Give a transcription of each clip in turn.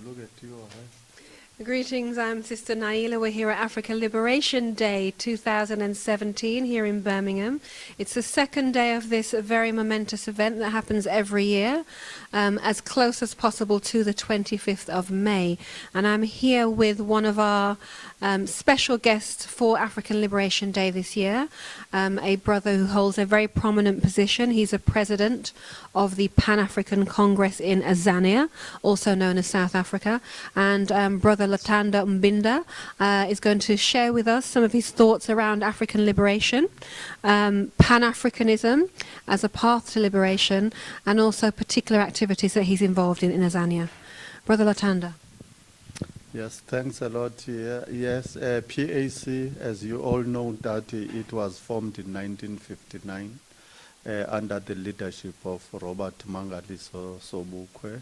look at you, all right? Greetings, I'm Sister Naila. We're here at Africa Liberation Day 2017 here in Birmingham. It's the second day of this very momentous event that happens every year, as close as possible to the 25th of May. And I'm here with one of our special guests for African Liberation Day this year, a brother who holds a very prominent position. He's a president of the Pan-African Congress in Azania, also known as South Africa, and Brother Latanda Mbinda is going to share with us some of his thoughts around African liberation, Pan-Africanism as a path to liberation, and also particular activities that he's involved in Azania. Brother Latanda. Yes, thanks a lot. Yes, PAC, as you all know, that it was formed in 1959 under the leadership of Robert Mangaliso Sobukwe.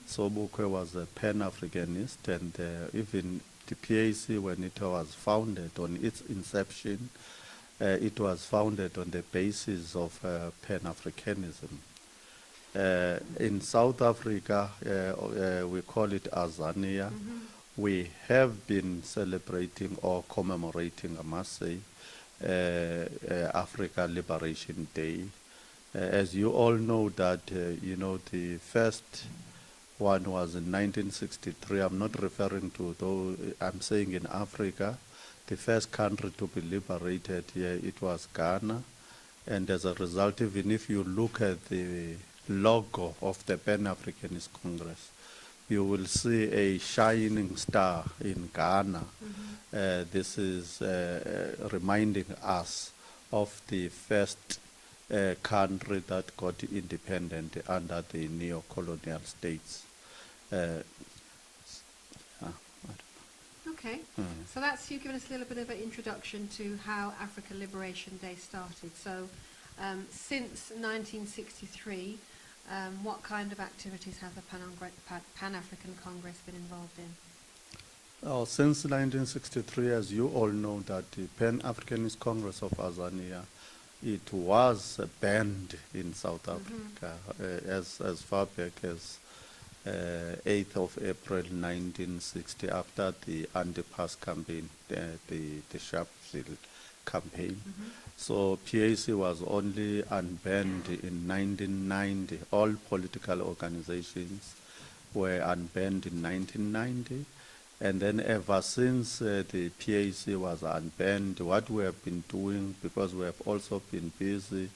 Sobukwe was a Pan-Africanist, and even the PAC, when it was founded, on its inception, it was founded on the basis of Pan-Africanism. In South Africa, we call it Azania. We have been celebrating or commemorating, I must say, Africa Liberation Day. As you all know that, the first one was in 1963. I'm not referring to, though I'm saying in Africa, the first country to be liberated here, it was Ghana. And as a result, even if you look at the logo of the Pan-Africanist Congress, you will see a shining star in Ghana. This is reminding us of the first country that got independent under the neo-colonial states. Okay, so that's you giving us a little bit of an introduction to how Africa Liberation Day started. So since 1963, what kind of activities has the Pan-African Congress been involved in? Oh, since 1963, as you all know, that the Pan-Africanist Congress of Azania, it was banned in South Africa as far back as 8th of April 1960, after the Underpass campaign, the Sharpeville campaign. So PAC was only unbanned in 1990. All political organizations were unbanned in 1990. And then ever since the PAC was unbanned, what we have been doing, because we have also been busy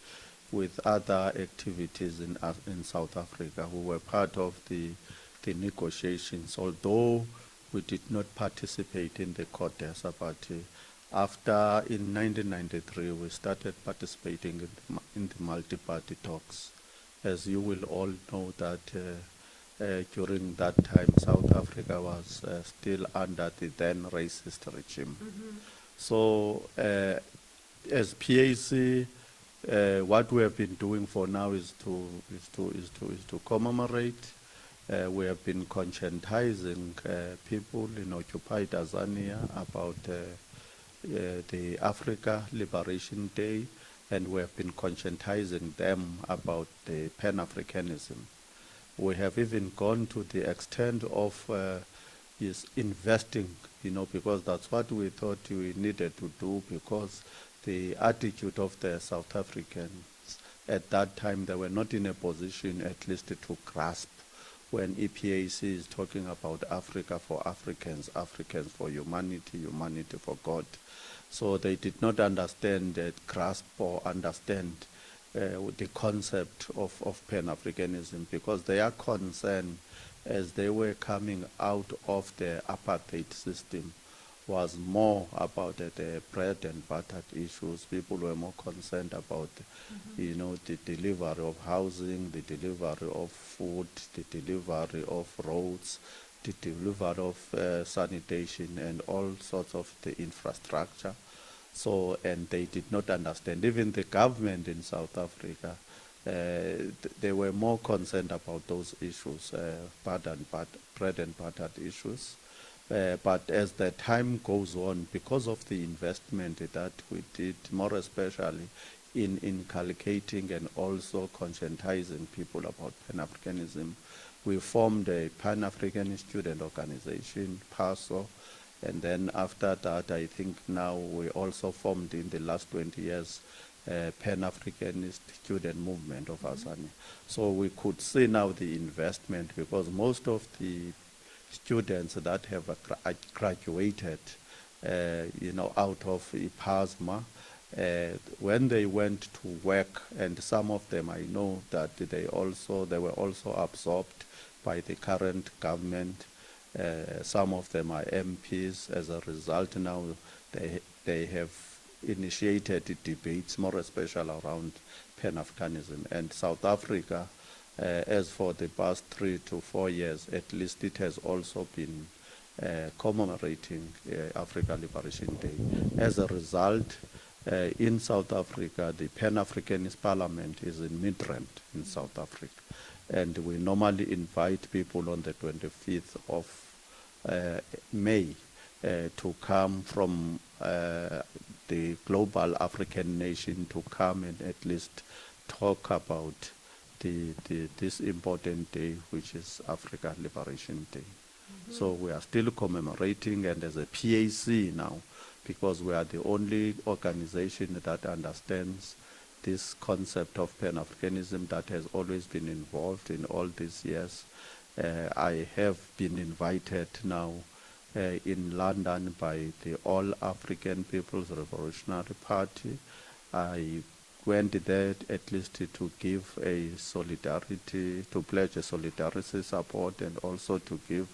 with other activities in South Africa, we were part of the negotiations, although we did not participate in the CODESA, but after, in 1993, we started participating in the multi-party talks. As you will all know that during that time, South Africa was still under the then racist regime. So, as PAC, what we have been doing for now is to commemorate. We have been conscientizing people in occupied Azania about the Africa Liberation Day, and we have been conscientizing them about the Pan-Africanism. We have even gone to the extent of investing, because that's what we thought we needed to do, because the attitude of the South Africans at that time, they were not in a position at least to grasp when EPAC is talking about Africa for Africans, Africans for humanity, humanity for God. So they did not understand, grasp or understand the concept of Pan-Africanism, because their concern as they were coming out of the apartheid system was more about the bread and butter issues. People were more concerned about, the delivery of housing, the delivery of food, the delivery of roads, the delivery of sanitation, and all sorts of the infrastructure. So, and they did not understand. Even the government in South Africa, they were more concerned about those issues, bread and butter issues. But as the time goes on, because of the investment that we did, more especially in inculcating and also conscientizing people about Pan-Africanism, we formed a Pan-African student organization, PASO, and then after that, I think now we also formed in the last 20 years Pan-Africanist student movement of Azania. So we could see now the investment, because most of the students that have graduated, out of IPASMA, when they went to work, and some of them I know that they were also absorbed by the current government. Some of them are MPs. As a result, now they have initiated debates, more especially around Pan-Africanism. And South Africa, as for the past 3 to 4 years, at least it has also been commemorating Africa Liberation Day. As a result, in South Africa, the Pan-Africanist Parliament is in Midrand in South Africa. And we normally invite people on the 25th of May to come from the global African nation to come and at least talk about this important day, which is Africa Liberation Day. So we are still commemorating, and as a PAC now, because we are the only organization that understands this concept of Pan-Africanism that has always been involved in all these years. I have been invited now in London by the All African People's Revolutionary Party. I went there at least to give a solidarity, to pledge a solidarity support, and also to give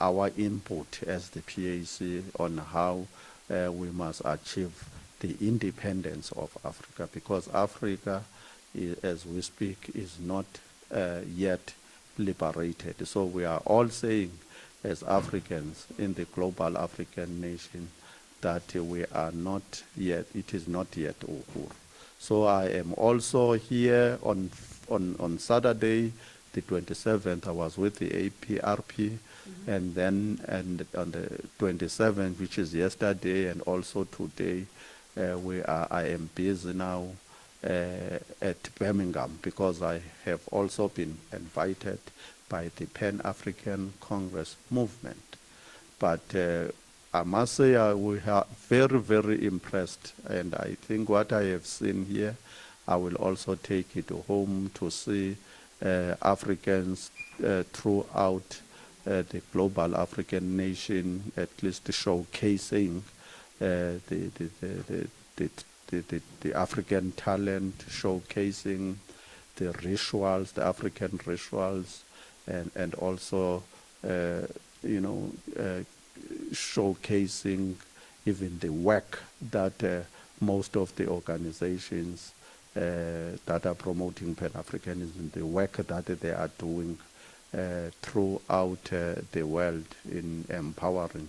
our input as the PAC on how we must achieve the independence of Africa, because Africa, as we speak, is not yet liberated. So we are all saying, as Africans in the global African nation, that we are not yet, it is not yet over. So I am also here on Saturday, the 27th, I was with the APRP, and then on the 27th, which is yesterday, and also today, I am busy now at Birmingham, because I have also been invited by the Pan-African Congress movement. But I must say we are very, very impressed, and I think what I have seen here, I will also take it home to see Africans throughout the global African nation, at least showcasing the African talent, showcasing the rituals, the African rituals, and also showcasing even the work that most of the organizations that are promoting Pan-Africanism, the work that they are doing throughout the world in empowering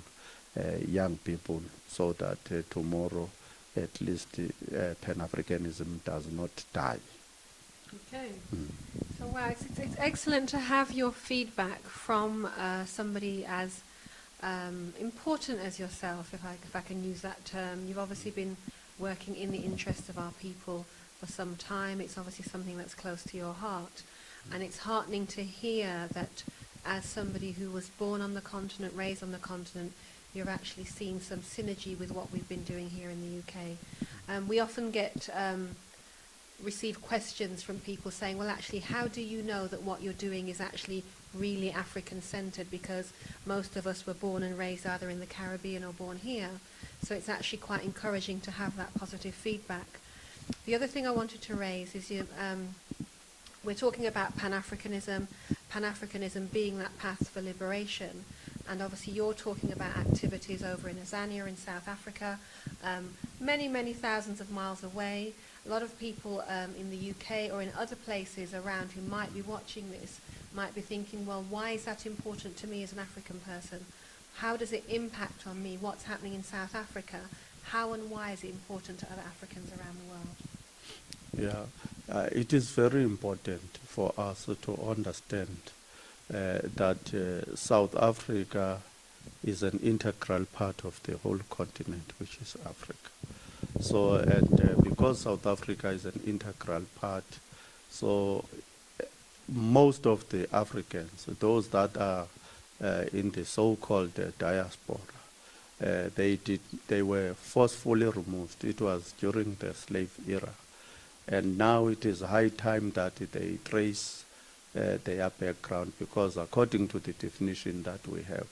young people, so that tomorrow at least Pan-Africanism does not die. Okay. So wow, it's excellent to have your feedback from somebody as important as yourself, if I can use that term. You've obviously been working in the interests of our people for some time. It's obviously something that's close to your heart, and it's heartening to hear that as somebody who was born on the continent, raised on the continent, you're actually seeing some synergy with what we've been doing here in the UK. We often get receive questions from people saying, well, actually, how do you know that what you're doing is actually really African-centered? Because most of us were born and raised either in the Caribbean or born here. So it's actually quite encouraging to have that positive feedback. The other thing I wanted to raise is we're talking about Pan-Africanism, Pan-Africanism being that path for liberation. And obviously you're talking about activities over in Azania in South Africa, many, many thousands of miles away. A lot of people in the UK or in other places around who might be watching this might be thinking, well, why is that important to me as an African person? How does it impact on me? What's happening in South Africa? How and why is it important to other Africans around the world? Yeah, it is very important for us to understand that South Africa is an integral part of the whole continent, which is Africa. So, and because South Africa is an integral part, so most of the Africans, those that are in the so-called diaspora, they were forcefully removed. It was during the slave era. And now it is high time that they trace their background, because according to the definition that we have,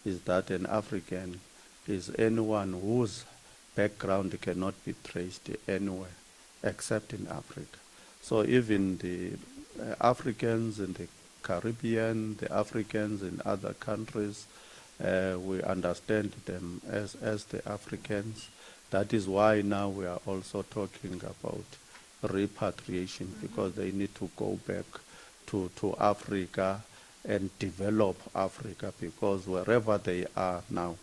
is that an African is anyone whose background cannot be traced anywhere except in Africa. So even the Africans in the Caribbean, the Africans in other countries, we understand them as the Africans. That is why now we are also talking about repatriation, because they need to go back to Africa and develop Africa, because wherever they are now,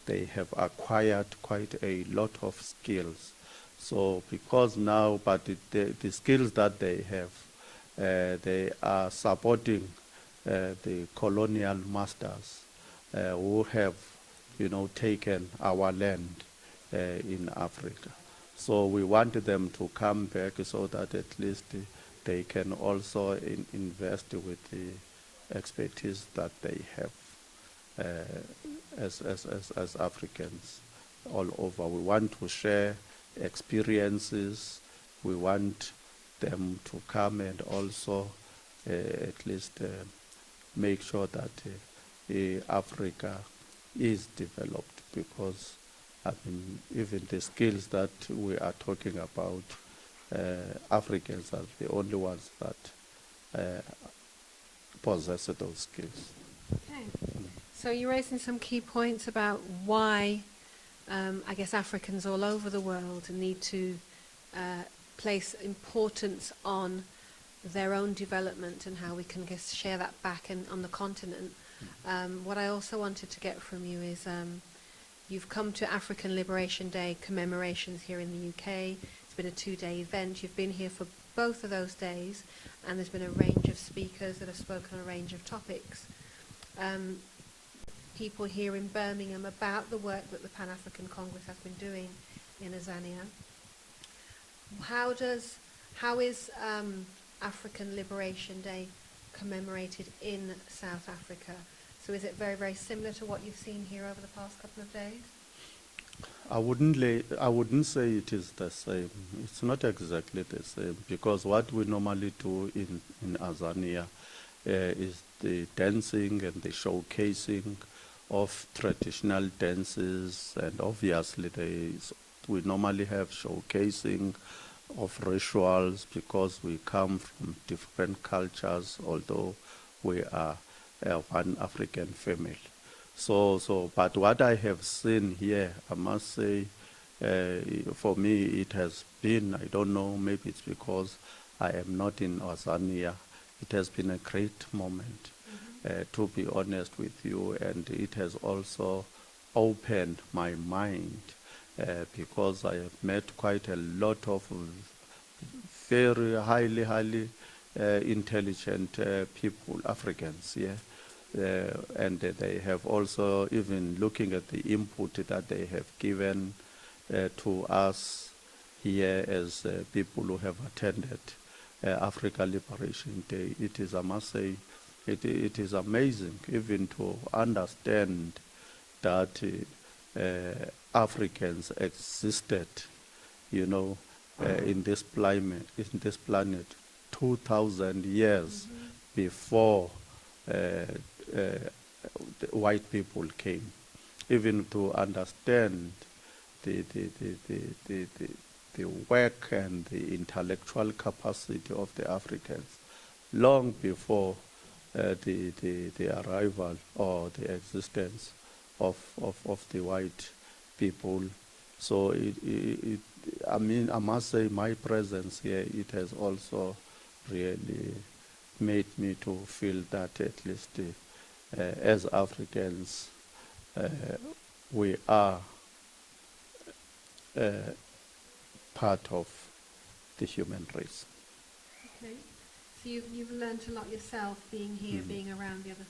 they have acquired quite a lot of skills. So because now, but the skills that they have, they are supporting the colonial masters who have, taken our land in Africa. So we want them to come back so that at least they can also invest with the expertise that they have as Africans all over. We want to share experiences. We want them to come and also at least make sure that Africa is developed, because I mean, even the skills that we are talking about, Africans are the only ones that possess those skills. Okay. So you're raising some key points about why, I guess, Africans all over the world need to place importance on their own development and how we can share that back on the continent. What I also wanted to get from you is you've come to African Liberation Day commemorations here in the UK. It's been a 2-day event. You've been here for both of those days, and there's been a range of speakers that have spoken on a range of topics. People here in Birmingham about the work that the Pan-African Congress has been doing in Azania. How is African Liberation Day commemorated in South Africa? So is it very, very similar to what you've seen here over the past couple of days? I wouldn't say it is the same. It's not exactly the same, because what we normally do in Azania is the dancing and the showcasing of traditional dances, and obviously we normally have showcasing of rituals, because we come from different cultures, although we are one African family. But what I have seen here, I must say, for me, it has been, I don't know, maybe it's because I am not in Azania, it has been a great moment, to be honest with you, and it has also opened my mind, because I have met quite a lot of very highly intelligent people, Africans, yeah. And they have also, even looking at the input that they have given to us here as people who have attended Africa Liberation Day. It is, I must say, it is amazing even to understand that Africans existed, in this planet 2,000 years before the white people came. Even to understand the work and the intellectual capacity of the Africans long before the arrival or the existence of the white people. So I must say my presence here, it has also really made me to feel that at least as Africans, we are part of the human race. Okay. So you've learnt a lot yourself being here, being around the other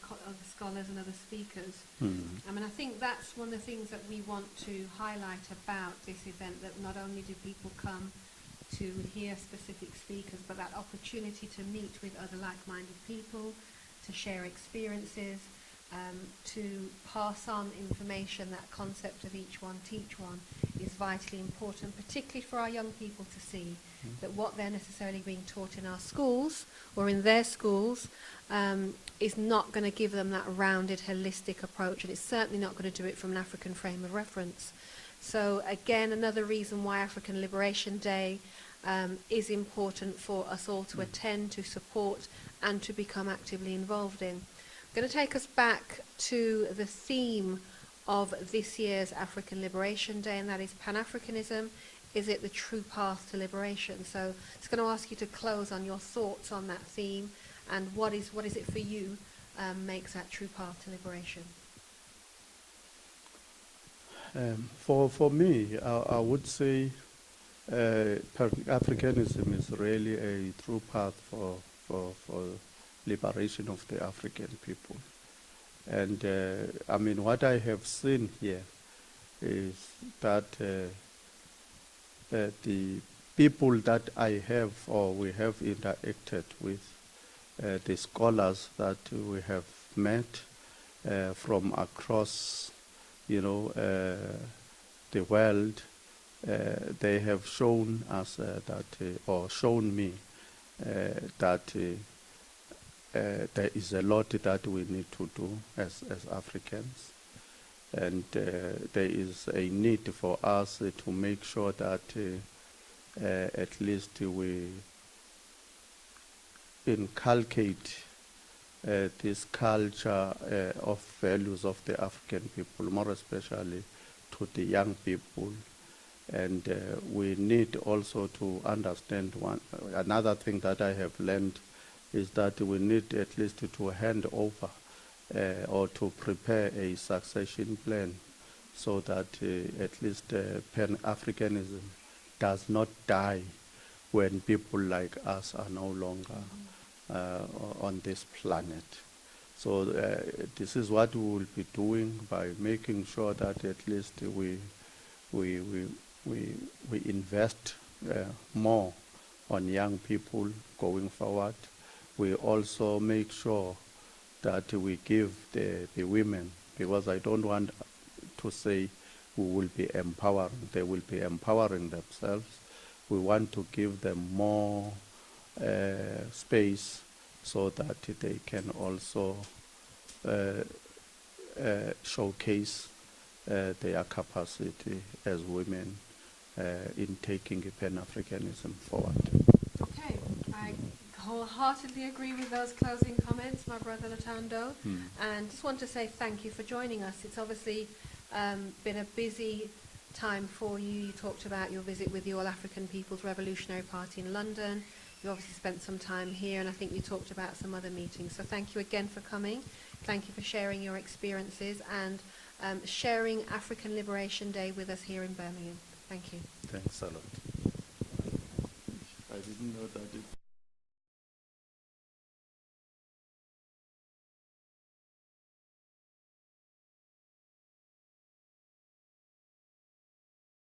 scholars and other speakers. I mean, I think that's one of the things that we want to highlight about this event, that not only do people come to hear specific speakers, but that opportunity to meet with other like-minded people, to share experiences, to pass on information. That concept of each one, teach one, is vitally important, particularly for our young people to see that what they're necessarily being taught in our schools or in their schools is not going to give them that rounded, holistic approach, and it's certainly not going to do it from an African frame of reference. So again, another reason why African Liberation Day is important for us all to attend, to support, and to become actively involved in. I'm going to take us back to the theme of this year's African Liberation Day, and that is Pan-Africanism. Is it the true path to liberation? So it's going to ask you to close on your thoughts on that theme, and what is it for you makes that true path to liberation? For me, I would say Pan-Africanism is really a true path for liberation of the African people. And I mean, what I have seen here is that the people that I have, or we have interacted with, the scholars that we have met from across, the world, they have shown us or shown me that there is a lot that we need to do as Africans, and there is a need for us to make sure that at least we inculcate this culture of values of the African people, more especially to the young people. And we need also to understand another thing that I have learned is that we need at least to hand over or to prepare a succession plan so that at least Pan-Africanism does not die when people like us are no longer on this planet. So this is what we will be doing by making sure that at least we invest more on young people going forward. We also make sure that we give the women, because I don't want to say we will be empowering, they will be empowering themselves. We want to give them more space so that they can also showcase their capacity as women in taking Pan-Africanism forward. Okay, I wholeheartedly agree with those closing comments, my brother Latando, and just want to say thank you for joining us. It's obviously been a busy time for you. You talked about your visit with the All African People's Revolutionary Party in London. You obviously spent some time here, and I think you talked about some other meetings. So thank you again for coming. Thank you for sharing your experiences and sharing African Liberation Day with us here in Birmingham. Thank you. Thanks a lot. I didn't know that it